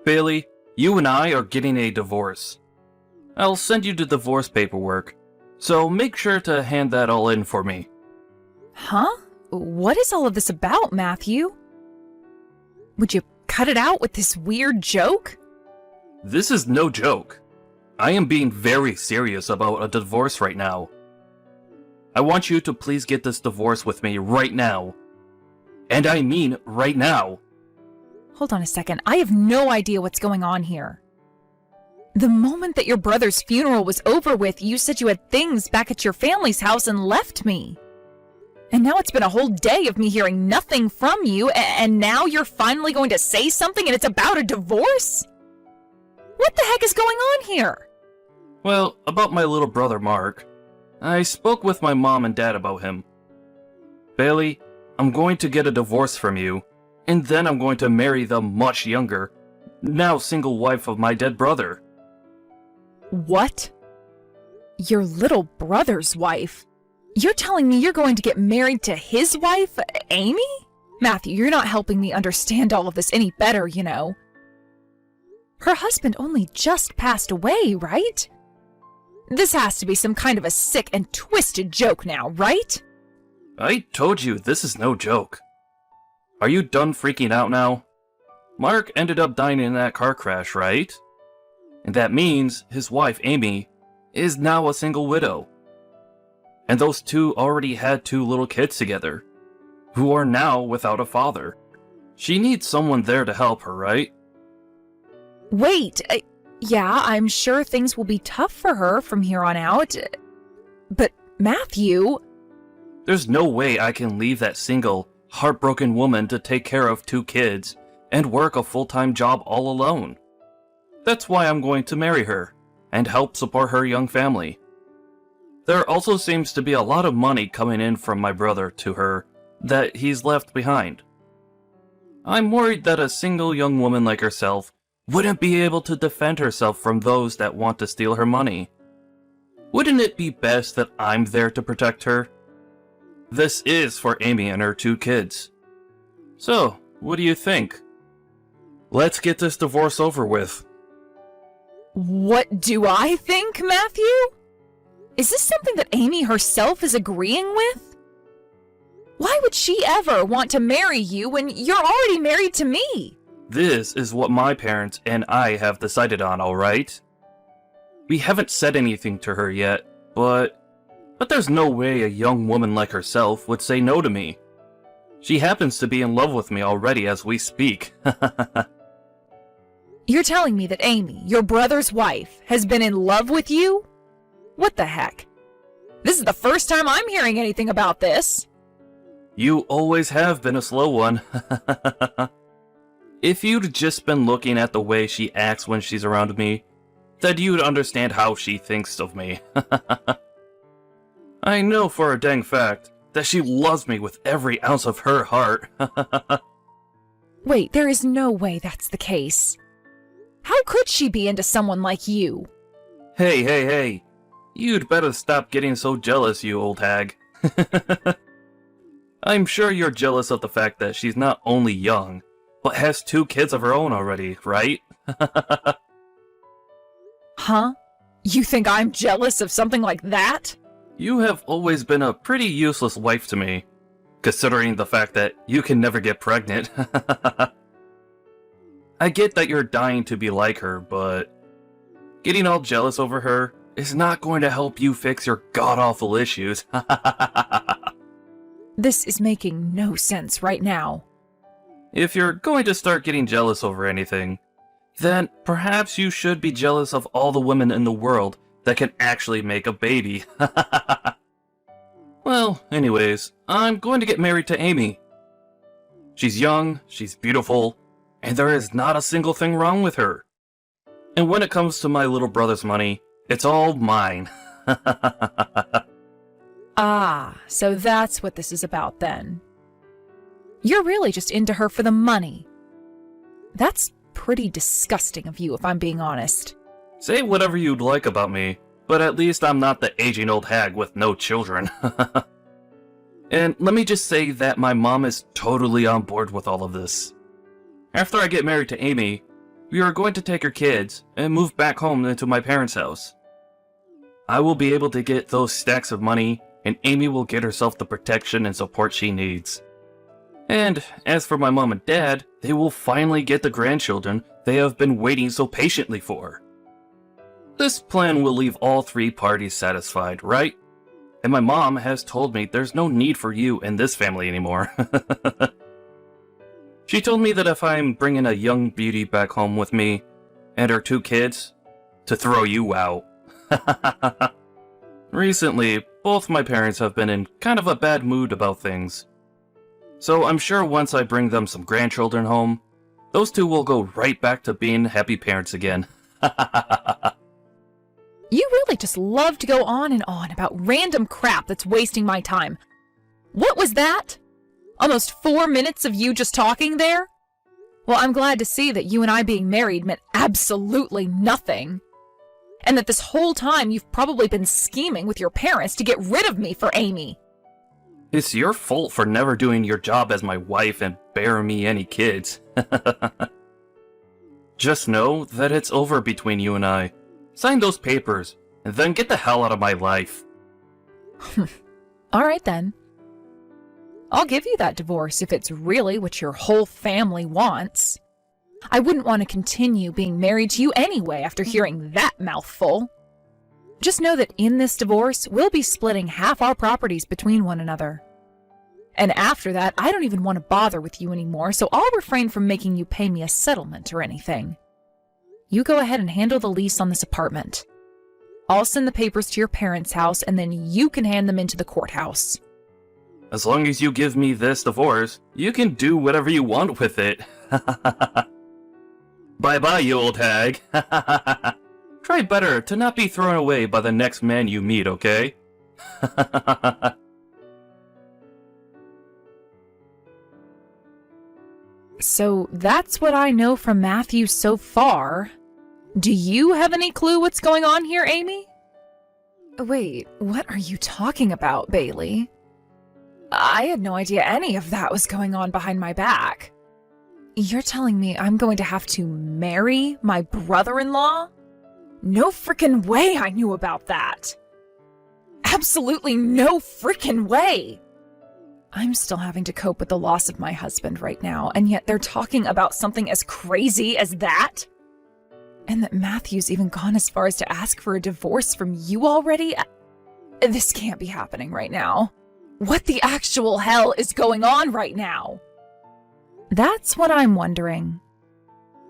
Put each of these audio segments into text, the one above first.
Bailey, you and I are getting a divorce. I'll send you the divorce paperwork, so make sure to hand that all in for me. Huh? What is all of this about, Matthew? Would you cut it out with this weird joke? This is no joke. I am being very serious about a divorce right now. I want you to please get this divorce with me right now. And I mean right now. Hold on a second. I have no idea what's going on here. The moment that your brother's funeral was over with, you said you had things back at your family's house and left me. And now it's been a whole day of me hearing nothing from you, and now you're finally going to say something and it's about a divorce? What the heck is going on here? Well, about my little brother Mark, I spoke with my mom and dad about him. Bailey, I'm going to get a divorce from you, and then I'm going to marry the much younger, now single wife of my dead brother. What? Your little brother's wife? You're telling me you're going to get married to his wife, Amy? Matthew, you're not helping me understand all of this any better, you know. Her husband only just passed away, right? This has to be some kind of a sick and twisted joke now, right? I told you this is no joke. Are you done freaking out now? Mark ended up dying in that car crash, right? And that means his wife, Amy, is now a single widow. And those two already had 2 little kids together, who are now without a father. She needs someone there to help her, right? Wait, yeah, I'm sure things will be tough for her from here on out. But Matthew... There's no way I can leave that single, heartbroken woman to take care of 2 kids and work a full-time job all alone. That's why I'm going to marry her and help support her young family. There also seems to be a lot of money coming in from my brother to her that he's left behind. I'm worried that a single young woman like herself wouldn't be able to defend herself from those that want to steal her money. Wouldn't it be best that I'm there to protect her? This is for Amy and her 2 kids. So, what do you think? Let's get this divorce over with. What do I think, Matthew? Is this something that Amy herself is agreeing with? Why would she ever want to marry you when you're already married to me? This is what my parents and I have decided on, alright? We haven't said anything to her yet, but there's no way a young woman like herself would say no to me. She happens to be in love with me already as we speak. You're telling me that Amy, your brother's wife, has been in love with you? What the heck? This is the first time I'm hearing anything about this. You always have been a slow one. If you'd just been looking at the way she acts when she's around me, then you'd understand how she thinks of me. I know for a dang fact that she loves me with every ounce of her heart. Wait, there is no way that's the case. How could she be into someone like you? Hey. You'd better stop getting so jealous, you old hag. I'm sure you're jealous of the fact that she's not only young, but has 2 kids of her own already, right? Huh? You think I'm jealous of something like that? You have always been a pretty useless wife to me, considering the fact that you can never get pregnant. I get that you're dying to be like her, but getting all jealous over her is not going to help you fix your god-awful issues. This is making no sense right now. If you're going to start getting jealous over anything, then perhaps you should be jealous of all the women in the world that can actually make a baby. Well, anyways, I'm going to get married to Amy. She's young, she's beautiful, and there is not a single thing wrong with her. And when it comes to my little brother's money, it's all mine. Ah, so that's what this is about then. You're really just into her for the money. That's pretty disgusting of you, if I'm being honest. Say whatever you'd like about me, but at least I'm not the aging old hag with no children. And let me just say that my mom is totally on board with all of this. After I get married to Amy, we are going to take our kids and move back home into my parents' house. I will be able to get those stacks of money, and Amy will get herself the protection and support she needs. And as for my mom and dad, they will finally get the grandchildren they have been waiting so patiently for. This plan will leave all three parties satisfied, right? And my mom has told me there's no need for you in this family anymore. She told me that if I'm bringing a young beauty back home with me, and her 2 kids, to throw you out. Recently, both my parents have been in kind of a bad mood about things. So I'm sure once I bring them some grandchildren home, those 2 will go right back to being happy parents again. You really just love to go on and on about random crap that's wasting my time. What was that? Almost 4 minutes of you just talking there? Well, I'm glad to see that you and I being married meant absolutely nothing. And that this whole time you've probably been scheming with your parents to get rid of me for Amy. It's your fault for never doing your job as my wife and bearing me any kids. Just know that it's over between you and I. Sign those papers, and then get the hell out of my life. All right then. I'll give you that divorce if it's really what your whole family wants. I wouldn't want to continue being married to you anyway after hearing that mouthful. Just know that in this divorce, we'll be splitting half our properties between one another. And after that, I don't even want to bother with you anymore, so I'll refrain from making you pay me a settlement or anything. You go ahead and handle the lease on this apartment. I'll send the papers to your parents' house, and then you can hand them into the courthouse. As long as you give me this divorce, you can do whatever you want with it. Bye-bye, you old hag. Try better to not be thrown away by the next man you meet, okay? So that's what I know from Matthew so far. Do you have any clue what's going on here, Amy? Wait, what are you talking about, Bailey? I had no idea any of that was going on behind my back. You're telling me I'm going to have to marry my brother-in-law? No frickin' way I knew about that. Absolutely no frickin' way. I'm still having to cope with the loss of my husband right now, and yet they're talking about something as crazy as that? And that Matthew's even gone as far as to ask for a divorce from you already? This can't be happening right now. What the actual hell is going on right now? That's what I'm wondering.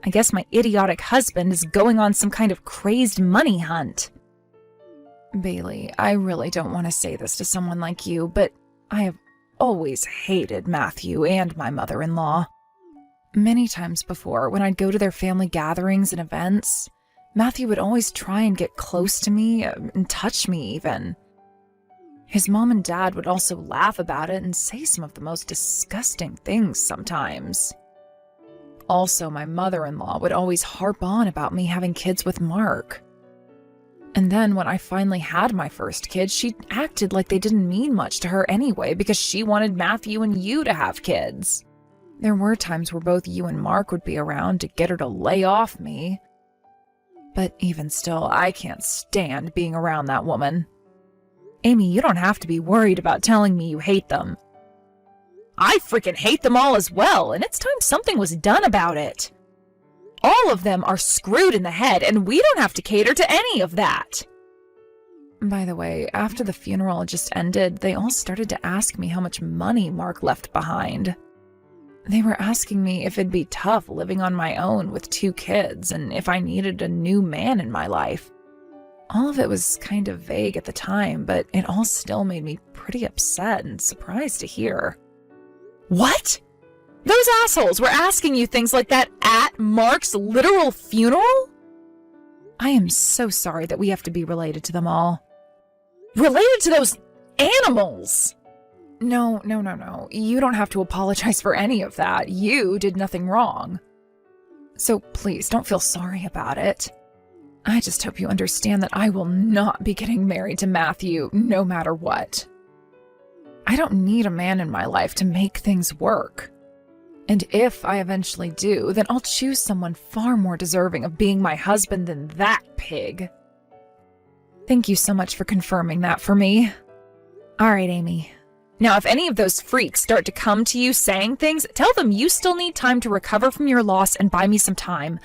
I guess my idiotic husband is going on some kind of crazed money hunt. Bailey, I really don't want to say this to someone like you, but I have always hated Matthew and my mother-in-law. Many times before, when I'd go to their family gatherings and events, Matthew would always try and get close to me and touch me even. His mom and dad would also laugh about it and say some of the most disgusting things sometimes. Also, my mother-in-law would always harp on about me having kids with Mark. And then when I finally had my first kid, she acted like they didn't mean much to her anyway because she wanted Matthew and you to have kids. There were times where both you and Mark would be around to get her to lay off me. But even still, I can't stand being around that woman. Amy, you don't have to be worried about telling me you hate them. I freaking hate them all as well, and it's time something was done about it. All of them are screwed in the head, and we don't have to cater to any of that. By the way, after the funeral just ended, they all started to ask me how much money Mark left behind. They were asking me if it'd be tough living on my own with 2 kids, and if I needed a new man in my life. All of it was kind of vague at the time, but it all still made me pretty upset and surprised to hear. What? Those assholes were asking you things like that at Mark's literal funeral? I am so sorry that we have to be related to them all. Related to those animals? No. You don't have to apologize for any of that. You did nothing wrong. So please don't feel sorry about it. I just hope you understand that I will not be getting married to Matthew no matter what. I don't need a man in my life to make things work. And if I eventually do, then I'll choose someone far more deserving of being my husband than that pig. Thank you so much for confirming that for me. All right, Amy. Now, if any of those freaks start to come to you saying things, tell them you still need time to recover from your loss and buy me some time.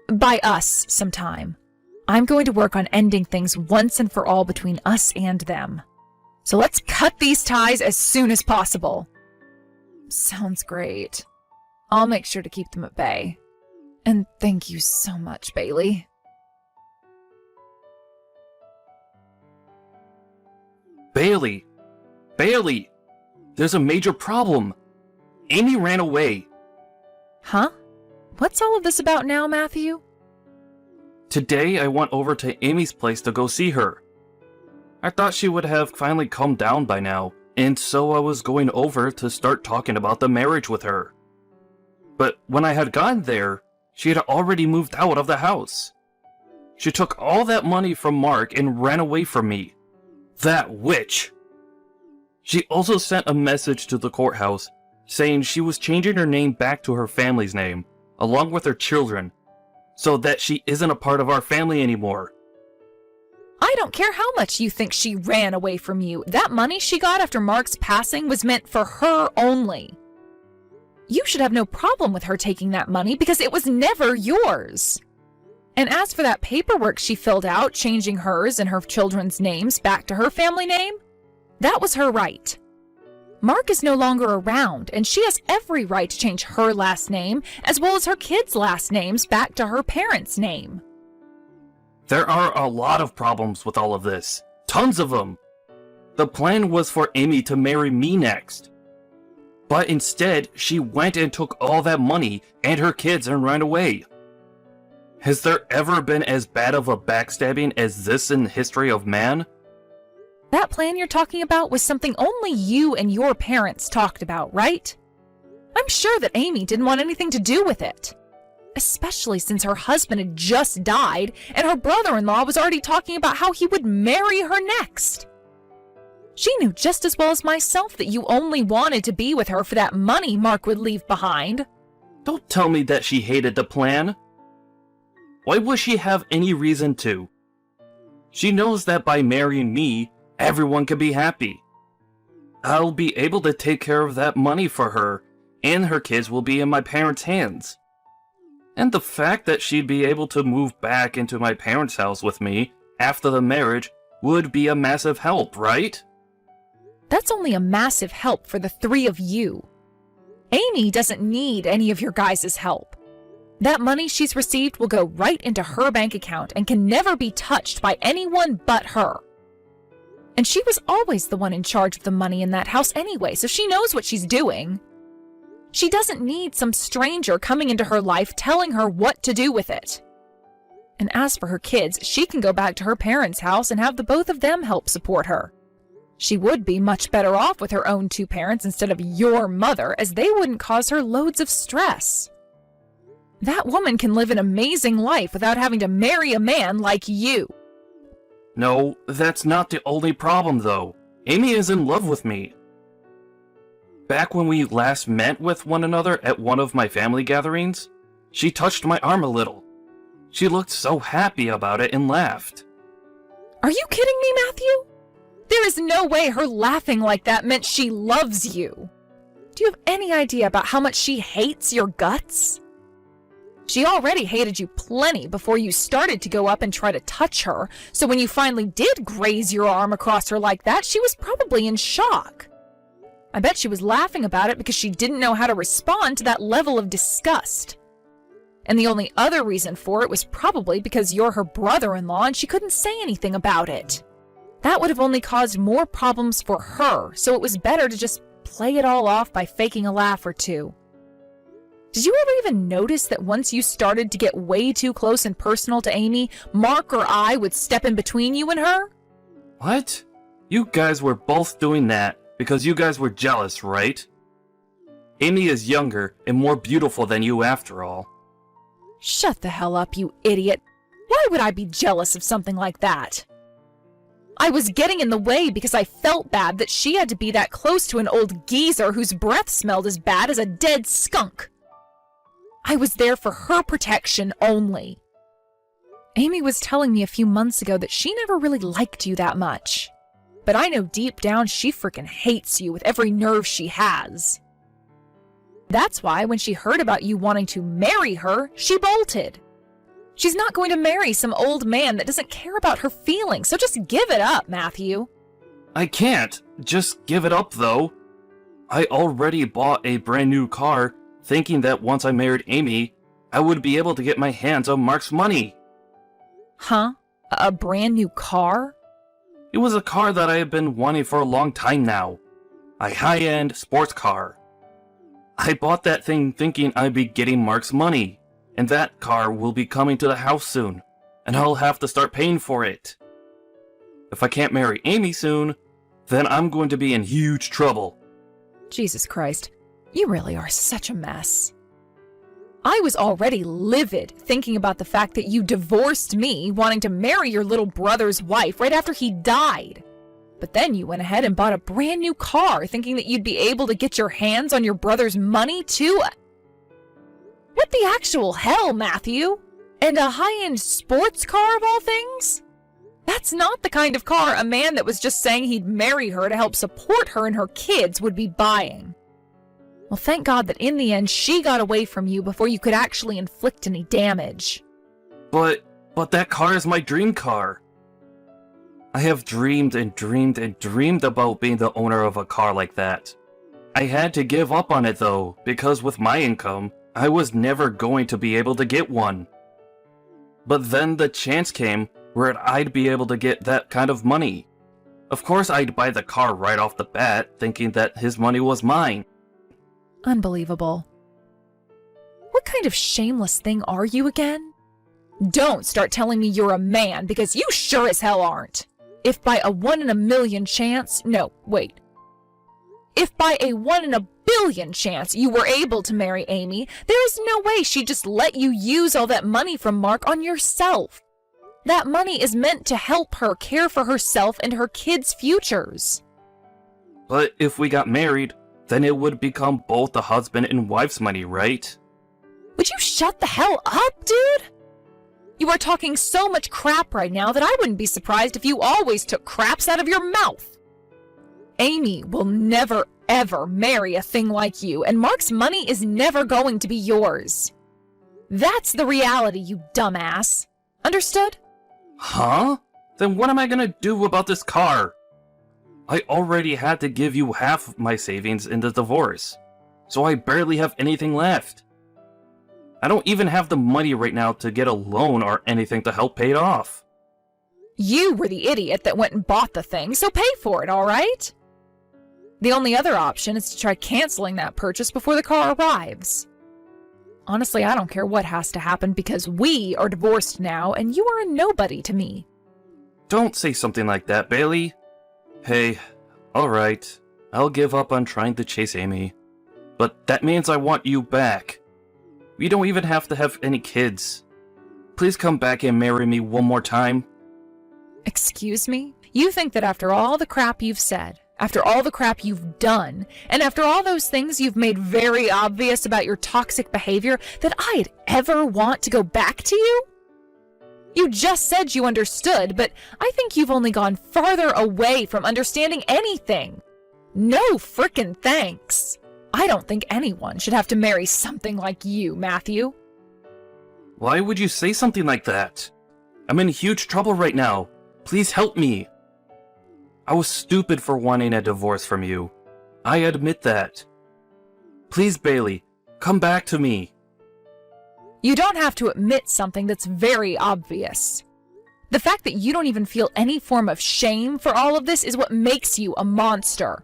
Buy us some time. I'm going to work on ending things once and for all between us and them. So let's cut these ties as soon as possible. Sounds great. I'll make sure to keep them at bay. And thank you so much, Bailey. Bailey! Bailey! There's a major problem. Amy ran away. Huh? What's all of this about now, Matthew? Today I went over to Amy's place to go see her. I thought she would have finally calmed down by now, and so I was going over to start talking about the marriage with her. But when I had gotten there, she had already moved out of the house. She took all that money from Mark and ran away from me. That witch! She also sent a message to the courthouse saying she was changing her name back to her family's name, along with her children, so that she isn't a part of our family anymore. I don't care how much you think she ran away from you. That money she got after Mark's passing was meant for her only. You should have no problem with her taking that money because it was never yours. And as for that paperwork she filled out, changing hers and her children's names back to her family name, that was her right. Mark is no longer around, and she has every right to change her last name, as well as her kids' last names back to her parents' name. There are a lot of problems with all of this. Tons of them. The plan was for Amy to marry me next. But instead, she went and took all that money and her kids and ran away. Has there ever been as bad of a backstabbing as this in the history of man? That plan you're talking about was something only you and your parents talked about, right? I'm sure that Amy didn't want anything to do with it. Especially since her husband had just died and her brother-in-law was already talking about how he would marry her next. She knew just as well as myself that you only wanted to be with her for that money Mark would leave behind. Don't tell me that she hated the plan. Why would she have any reason to? She knows that by marrying me, everyone can be happy. I'll be able to take care of that money for her, and her kids will be in my parents' hands. And the fact that she'd be able to move back into my parents' house with me after the marriage would be a massive help, right? That's only a massive help for the three of you. Amy doesn't need any of your guys' help. That money she's received will go right into her bank account and can never be touched by anyone but her. And she was always the one in charge of the money in that house anyway, so she knows what she's doing. She doesn't need some stranger coming into her life telling her what to do with it. And as for her kids, she can go back to her parents' house and have the both of them help support her. She would be much better off with her own two parents instead of your mother, as they wouldn't cause her loads of stress. That woman can live an amazing life without having to marry a man like you. No, that's not the only problem though. Amy is in love with me. Back when we last met with one another at one of my family gatherings, she touched my arm a little. She looked so happy about it and laughed. Are you kidding me, Matthew? There is no way her laughing like that meant she loves you. Do you have any idea about how much she hates your guts? She already hated you plenty before you started to go up and try to touch her, so when you finally did graze your arm across her like that, she was probably in shock. I bet she was laughing about it because she didn't know how to respond to that level of disgust. And the only other reason for it was probably because you're her brother-in-law and she couldn't say anything about it. That would have only caused more problems for her, so it was better to just play it all off by faking a laugh or two. Did you ever even notice that once you started to get way too close and personal to Amy, Mark or I would step in between you and her? What? You guys were both doing that because you guys were jealous, right? Amy is younger and more beautiful than you after all. Shut the hell up, you idiot. Why would I be jealous of something like that? I was getting in the way because I felt bad that she had to be that close to an old geezer whose breath smelled as bad as a dead skunk. I was there for her protection only. Amy was telling me a few months ago that she never really liked you that much. But I know deep down she frickin' hates you with every nerve she has. That's why when she heard about you wanting to marry her, she bolted. She's not going to marry some old man that doesn't care about her feelings, so just give it up, Matthew. I can't just give it up, though. I already bought a brand new car, thinking that once I married Amy, I would be able to get my hands on Mark's money. Huh? A brand new car? It was a car that I had been wanting for a long time now. A high-end sports car. I bought that thing thinking I'd be getting Mark's money, and that car will be coming to the house soon, and I'll have to start paying for it. If I can't marry Amy soon, then I'm going to be in huge trouble. Jesus Christ, you really are such a mess. I was already livid thinking about the fact that you divorced me wanting to marry your little brother's wife right after he died. But then you went ahead and bought a brand new car thinking that you'd be able to get your hands on your brother's money too? What the actual hell, Matthew? And a high-end sports car of all things? That's not the kind of car a man that was just saying he'd marry her to help support her and her kids would be buying. Well, thank God that in the end she got away from you before you could actually inflict any damage. But that car is my dream car. I have dreamed and dreamed and dreamed about being the owner of a car like that. I had to give up on it though, because with my income, I was never going to be able to get one. But then the chance came where I'd be able to get that kind of money. Of course I'd buy the car right off the bat, thinking that his money was mine. Unbelievable. What kind of shameless thing are you again? Don't start telling me you're a man, because you sure as hell aren't. If by a 1 in a million chance, no, wait. If by a 1 in a billion chance you were able to marry Amy, there is no way she'd just let you use all that money from Mark on yourself. That money is meant to help her care for herself and her kids' futures. But if we got married, then it would become both the husband and wife's money, right? Would you shut the hell up, dude? You are talking so much crap right now that I wouldn't be surprised if you always took craps out of your mouth. Amy will never, ever marry a thing like you, and Mark's money is never going to be yours. That's the reality, you dumbass. Understood? Huh? Then what am I gonna do about this car? I already had to give you half of my savings in the divorce, so I barely have anything left. I don't even have the money right now to get a loan or anything to help pay it off. You were the idiot that went and bought the thing, so pay for it, all right? The only other option is to try canceling that purchase before the car arrives. Honestly, I don't care what has to happen because we are divorced now and you are a nobody to me. Don't say something like that, Bailey. Hey, alright, I'll give up on trying to chase Amy. But that means I want you back. We don't even have to have any kids. Please come back and marry me one more time. Excuse me? You think that after all the crap you've said, after all the crap you've done, and after all those things you've made very obvious about your toxic behavior, that I'd ever want to go back to you? You just said you understood, but I think you've only gone farther away from understanding anything. No frickin' thanks. I don't think anyone should have to marry something like you, Matthew. Why would you say something like that? I'm in huge trouble right now. Please help me. I was stupid for wanting a divorce from you. I admit that. Please, Bailey, come back to me. You don't have to admit something that's very obvious. The fact that you don't even feel any form of shame for all of this is what makes you a monster.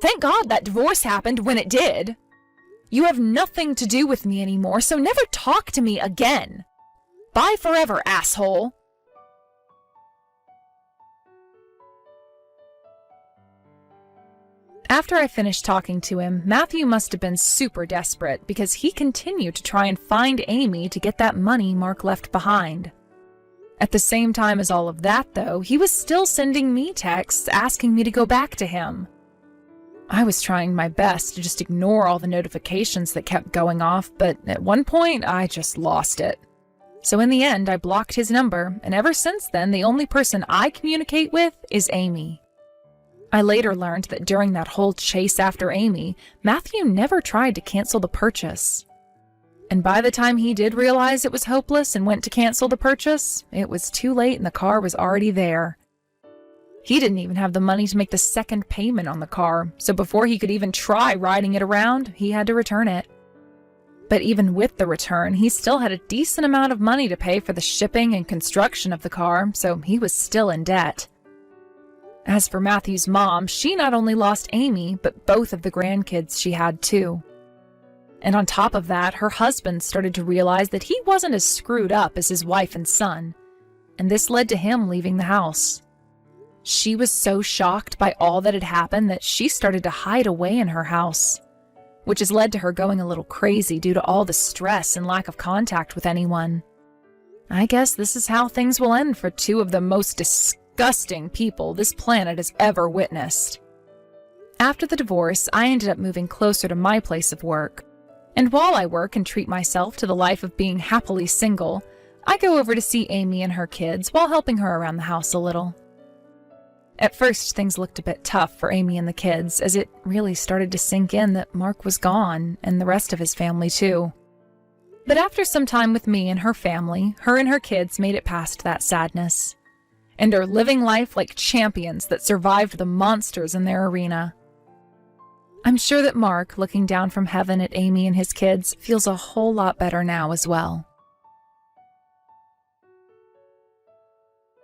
Thank God that divorce happened when it did. You have nothing to do with me anymore, so never talk to me again. Bye forever, asshole. After I finished talking to him, Matthew must have been super desperate because he continued to try and find Amy to get that money Mark left behind. At the same time as all of that, though, he was still sending me texts asking me to go back to him. I was trying my best to just ignore all the notifications that kept going off, but at one point, I just lost it. So in the end, I blocked his number, and ever since then, the only person I communicate with is Amy. I later learned that during that whole chase after Amy, Matthew never tried to cancel the purchase. And by the time he did realize it was hopeless and went to cancel the purchase, it was too late and the car was already there. He didn't even have the money to make the second payment on the car, so before he could even try riding it around, he had to return it. But even with the return, he still had a decent amount of money to pay for the shipping and construction of the car, so he was still in debt. As for Matthew's mom, she not only lost Amy, but both of the grandkids she had too. And on top of that, her husband started to realize that he wasn't as screwed up as his wife and son, and this led to him leaving the house. She was so shocked by all that had happened that she started to hide away in her house, which has led to her going a little crazy due to all the stress and lack of contact with anyone. I guess this is how things will end for two of the most disgusting people this planet has ever witnessed. After the divorce, I ended up moving closer to my place of work. And while I work and treat myself to the life of being happily single, I go over to see Amy and her kids while helping her around the house a little. At first, things looked a bit tough for Amy and the kids, as it really started to sink in that Mark was gone, and the rest of his family too. But after some time with me and her family, her and her kids made it past that sadness, and are living life like champions that survived the monsters in their arena. I'm sure that Mark, looking down from heaven at Amy and his kids, feels a whole lot better now as well.